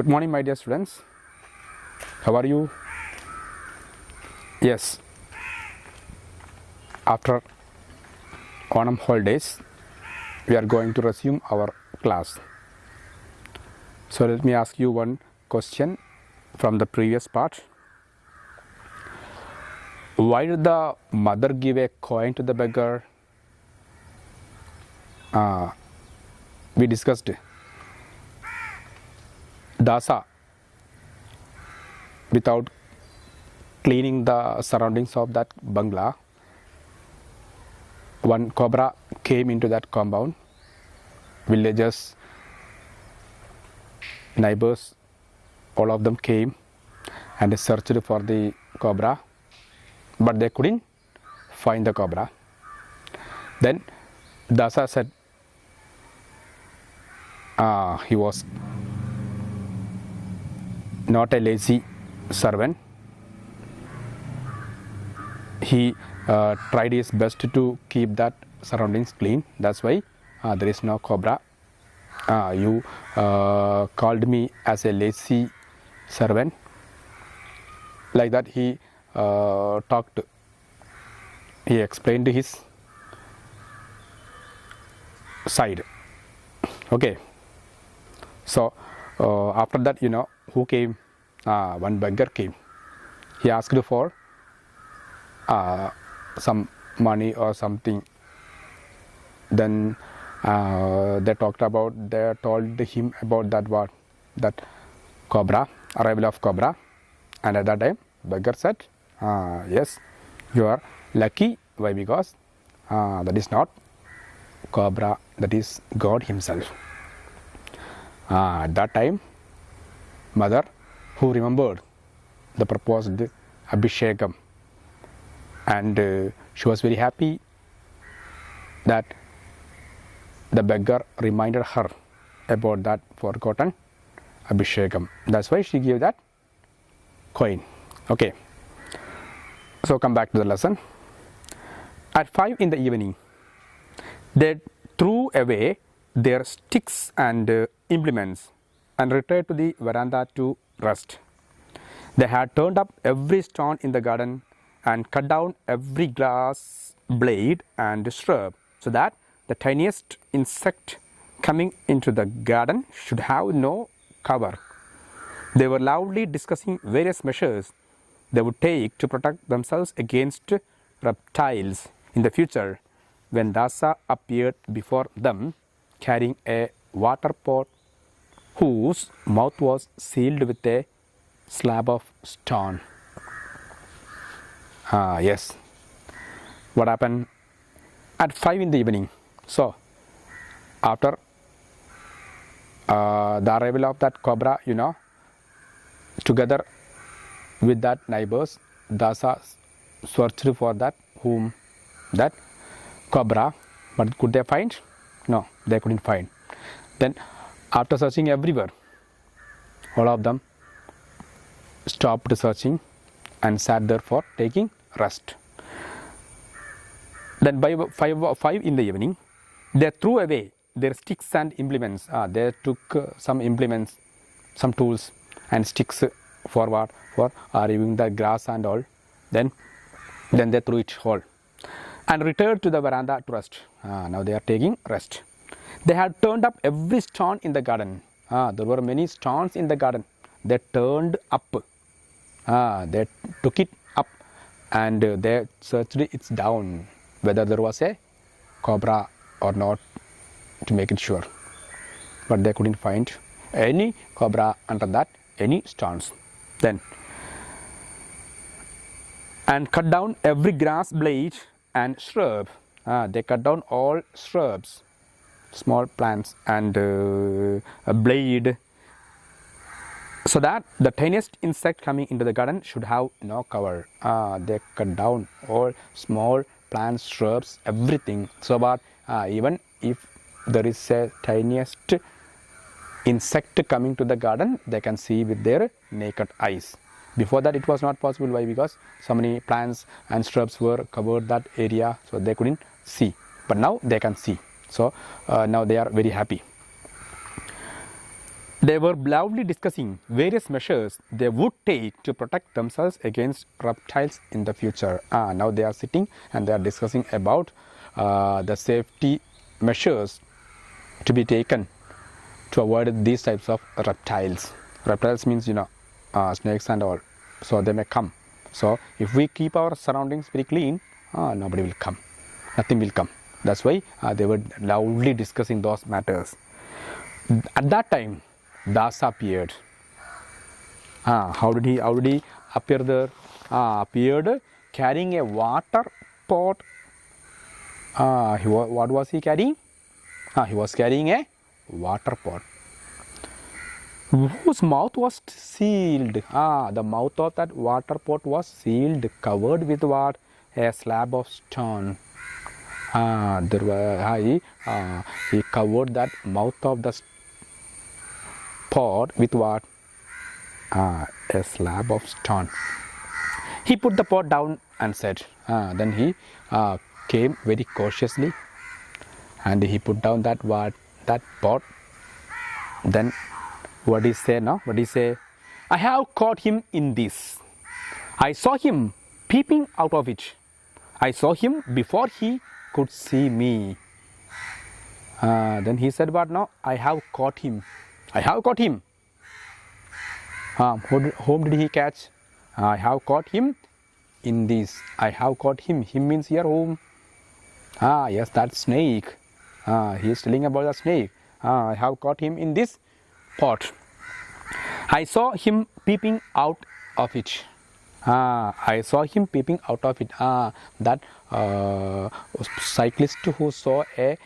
morning, my dear students. How are you? Yes, after Onam holidays, we are going to resume our class. So let me ask you one question from the previous part. Why did the mother give a coin to the beggar? We discussed Dasa, without cleaning the surroundings of that bungalow, one cobra came into that compound. Villagers, neighbors, all of them came and searched for the cobra, but they couldn't find the cobra. Then Dasa said he was not a lazy servant. He tried his best to keep that surroundings clean. That's why there is no cobra. You called me as a lazy servant. Like that he talked. He explained his side. Okay. So after that, who came? One beggar came. He asked for some money or something. Then they told him about that cobra, arrival of cobra. And at that time, beggar said, yes, you are lucky. Why? Because that is not cobra, that is God himself. At that time, mother, who remembered the proposed Abhishekam, and she was very happy that the beggar reminded her about that forgotten Abhishekam. That's why she gave that coin. Okay. So come back to the lesson. At 5 in the evening, they threw away their sticks and implements and retired to the veranda to rest. They had turned up every stone in the garden and cut down every grass blade and shrub, so that the tiniest insect coming into the garden should have no cover. They were loudly discussing various measures they would take to protect themselves against reptiles in the future, when Dasa appeared before them carrying a water pot whose mouth was sealed with a slab of stone. Yes. What happened at 5 in the evening? So, after the arrival of that cobra, together with that neighbors, Dasa searched for that cobra, but could they find? No, they couldn't find. Then, after searching everywhere, all of them stopped searching and sat there for taking rest. Then by 5 in the evening, they threw away their sticks and implements. They took some implements, some tools and sticks for what? For removing the grass and all. Then they threw it all and returned to the veranda to rest. Now they are taking rest. They had turned up every stone in the garden. There were many stones in the garden. They turned up. They took it up and they searched it down, whether there was a cobra or not, to make it sure. But they couldn't find any cobra under that, any stones. Then, and cut down every grass blade and shrub. They cut down all shrubs, small plants and a blade, so that the tiniest insect coming into the garden should have no cover. They cut down all small plants, shrubs, everything, so that even if there is a tiniest insect coming to the garden, they can see with their naked eyes. Before that, it was not possible. Why? Because so many plants and shrubs were covered that area, so they couldn't see. But now they can see. So now they are very happy. They were loudly discussing various measures they would take to protect themselves against reptiles in the future. Now they are sitting and they are discussing about the safety measures to be taken to avoid these types of reptiles. Reptiles means, snakes and all. So they may come. So if we keep our surroundings very clean, nobody will come. Nothing will come. That's why they were loudly discussing those matters. At that time, Dasa appeared. How did he appear there? Appeared carrying a water pot. What was he carrying? He was carrying a water pot whose mouth was sealed. The mouth of that water pot was sealed, covered with what? A slab of stone. He covered that mouth of the pot with what? A slab of stone. He put the pot down and said, then he came very cautiously and he put down that pot. Then what he say now? What he say? I have caught him in this. I saw him peeping out of it. I saw him before he could see me. Then he said, what now? I have caught him. I have caught him. Whom did he catch? I have caught him in this. I have caught him. Him means here whom? Yes, that snake. He is telling about the snake. I have caught him in this pot. I saw him peeping out of it. I saw him peeping out of it. That cyclist who saw a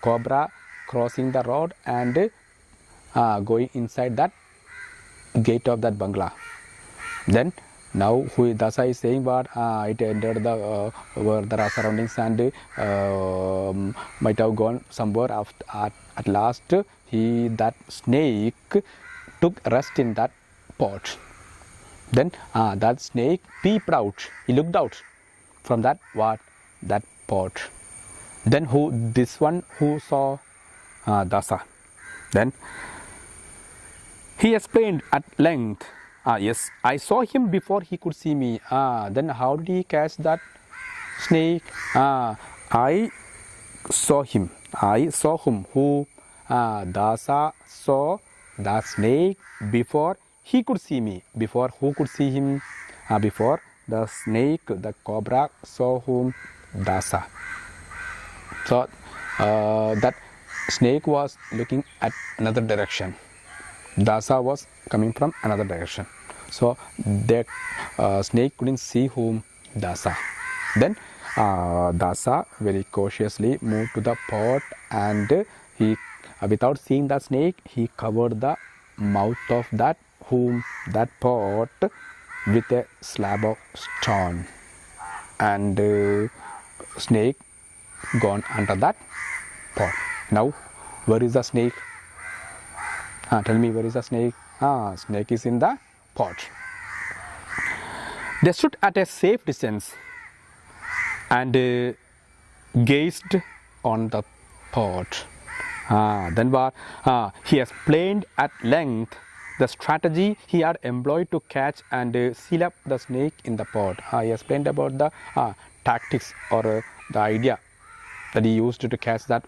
cobra crossing the road and going inside that gate of that bungalow. Then now Dasa is saying what it entered the where there are surroundings and might have gone somewhere. At last that snake took rest in that pot. Then that snake peeped out. He looked out from that pot. Then this one who saw Dasa. Then he explained at length. Yes, I saw him before he could see me. Then how did he catch that snake? I saw him. I saw him. Who? Dasa saw the snake before he could see me. Before who could see him? Before the snake, the cobra saw whom? Dasa. So that snake was looking at another direction. Dasa was coming from another direction. So that snake couldn't see whom? Dasa. Then Dasa very cautiously moved to the pot and he, without seeing the snake, he covered the mouth of that pot with a slab of stone, and snake gone under that pot. Now where is the snake? Tell me, where is the snake? Snake is in the pot. They stood at a safe distance and gazed on the pot. Then what? He explained at length the strategy he had employed to catch and seal up the snake in the pot. He explained about the tactics or the idea that he used to catch that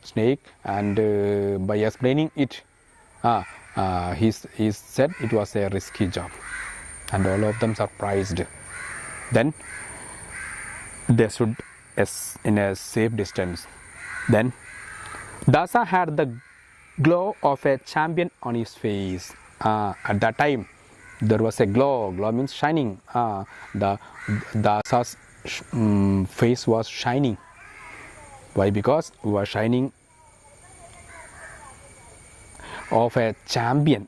snake, and by explaining it, he said it was a risky job, and all of them surprised. Then they stood in a safe distance. Then Dasa had the glow of a champion on his face. At that time there was a glow. Glow means shining. The Dasa's face was shining. Why? Because he was shining of a champion,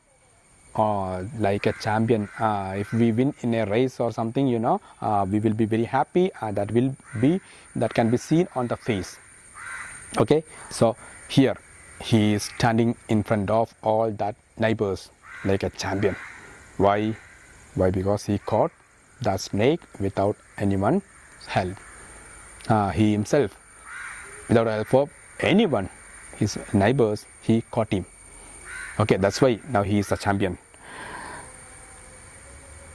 like a champion. If we win in a race or something, we will be very happy, and that can be seen on the face. Okay, so here he is standing in front of all that neighbors like a champion. Why? Because he caught the snake without anyone's help. He himself, without help of anyone, his neighbors, he caught him. Okay, that's why now he is a champion.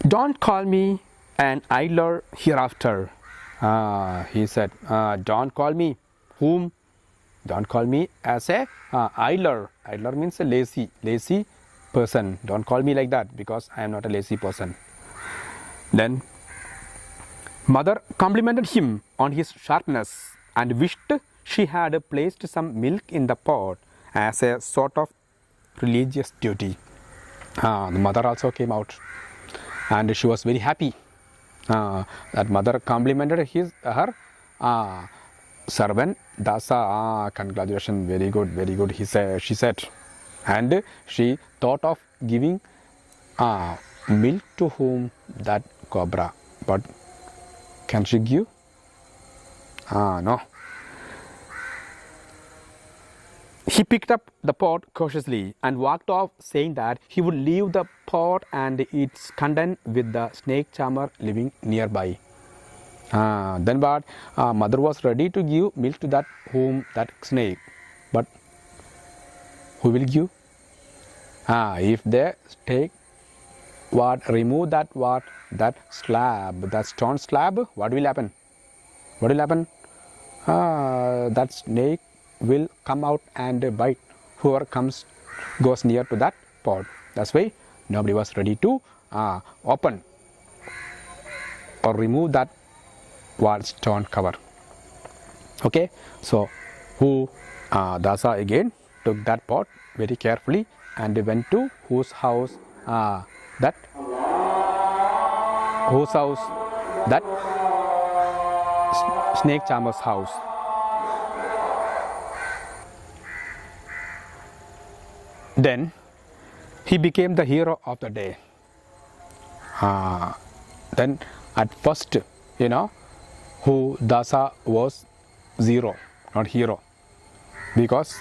Don't call me an idler hereafter. He said, don't call me. Whom? Don't call me as a idler. Idler means a lazy person. Don't call me like that, because I am not a lazy person. Then mother complimented him on his sharpness and wished she had placed some milk in the pot as a sort of religious duty. The mother also came out, and she was very happy. That mother complimented her servant Dasa. Congratulations, very good. She said, and she thought of giving milk to whom? That cobra. But can she give? No. He picked up the pot cautiously and walked off, saying that he would leave the pot and its content with the snake charmer living nearby. Then what? Mother was ready to give milk to that snake, but who will give? If they take remove that slab, that stone slab, what will happen? That snake will come out and bite whoever goes near to that pot. That's why nobody was ready to open or remove that stone cover. Okay, so Dasa again took that pot very carefully and went to whose house? That snake charmer's house. Then he became the hero of the day. Then at first, who Dasa was zero, not hero, because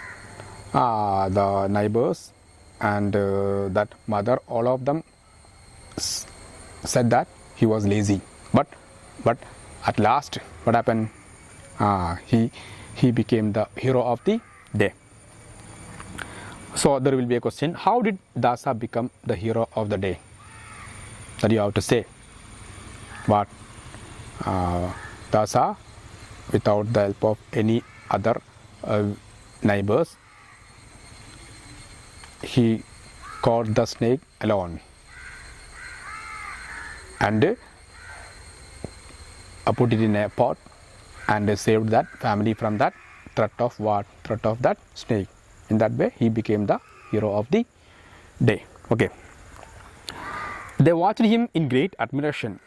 the neighbors and that mother, all of them said that he was lazy. But at last, what happened? He became the hero of the day. So there will be a question: how did Dasa become the hero of the day? That you have to say. But Dasa, without the help of any other neighbors, he caught the snake alone and put it in a pot and saved that family from that threat of that snake. In that way, he became the hero of the day. Okay. They watched him in great admiration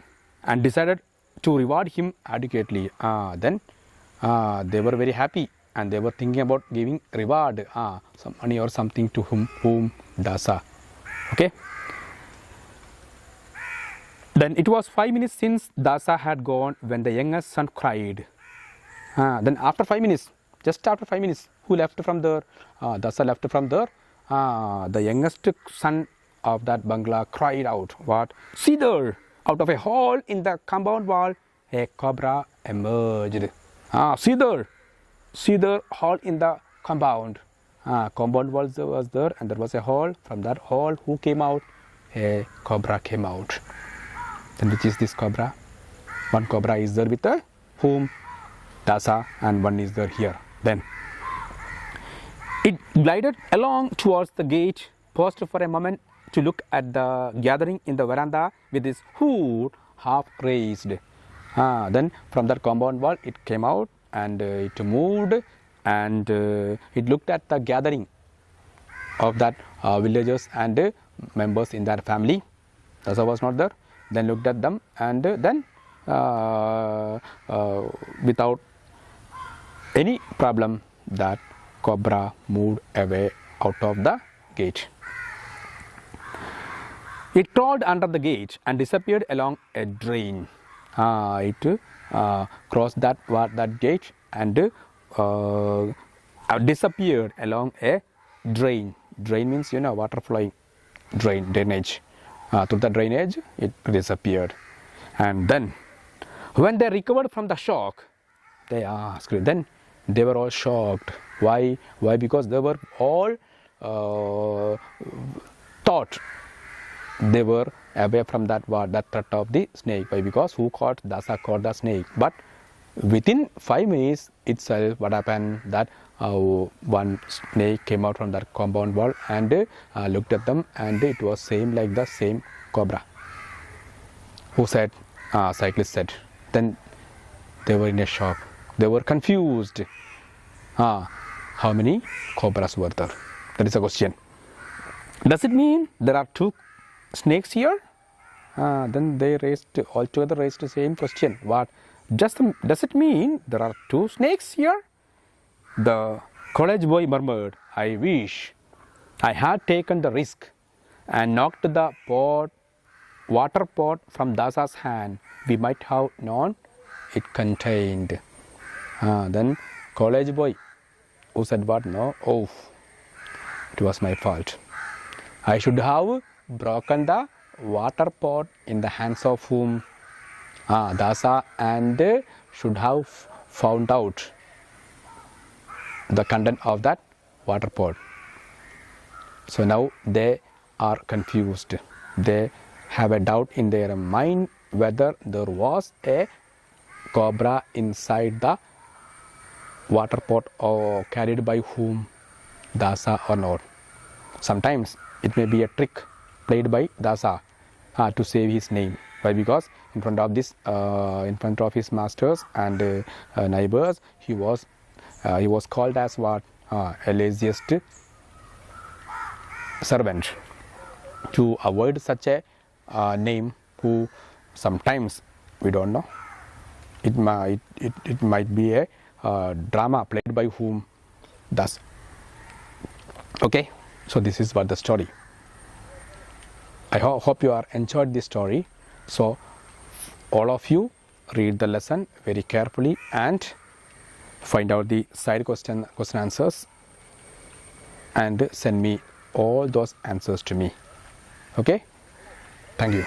and decided to reward him adequately. Then they were very happy and they were thinking about giving reward, some money or something to whom Dasa. Okay. Then it was 5 minutes since Dasa had gone when the youngest son cried. Then after 5 minutes, just after 5 minutes, who left from there? Dasa left from there. The youngest son of that bungalow cried out, what? See there, out of a hole in the compound wall, a cobra emerged. See there, hole in the compound. Compound wall was there and there was a hole. From that hole, who came out? A cobra came out. Then which is this cobra? One cobra is there with whom? Dasa, and one is there here. Then it glided along towards the gate, paused for a moment to look at the gathering in the veranda with its hood half raised. Then from that compound wall it came out and it moved and it looked at the gathering of that villagers and members in that family. Dasa was not there. Then looked at them and then without any problem that cobra moved away out of the gate. It crawled under the gate and disappeared along a drain. It crossed that gate and disappeared along a drain. Drain means water flowing, drainage. Through the drainage it disappeared. And then when they recovered from the shock, they asked, then they were all shocked. Why? Because they were all thought they were away from that threat of the snake. Why? Because who caught? Dasa caught the snake. But within 5 minutes itself, what happened? That one snake came out from that compound wall and looked at them, and it was same like the same cobra. Who said? Cyclist said. Then they were in a shock. They were confused. How many cobras were there? That is the question. Does it mean there are 2 snakes here? Then they altogether raised the same question. What? Does it mean there are 2 snakes here? The college boy murmured, I wish I had taken the risk and knocked the water pot from Dasa's hand. We might have known it contained. Then college boy, who said what? No, oh, it was my fault. I should have broken the water pot in the hands of whom? Dasa, and should have found out the content of that water pot. So now they are confused. They have a doubt in their mind whether there was a cobra inside the water pot or carried by whom? Dasa or not. Sometimes it may be a trick played by Dasa to save his name. Why? Because in front of his masters and neighbors, he was called as what? A laziest servant. To avoid such a name, who sometimes we don't know. It might be a drama played by whom? Thus. Okay, so this is what the story. I hope you are enjoyed this story. So all of you read the lesson very carefully and find out the side question answers and send me all those answers to me. Okay, thank you.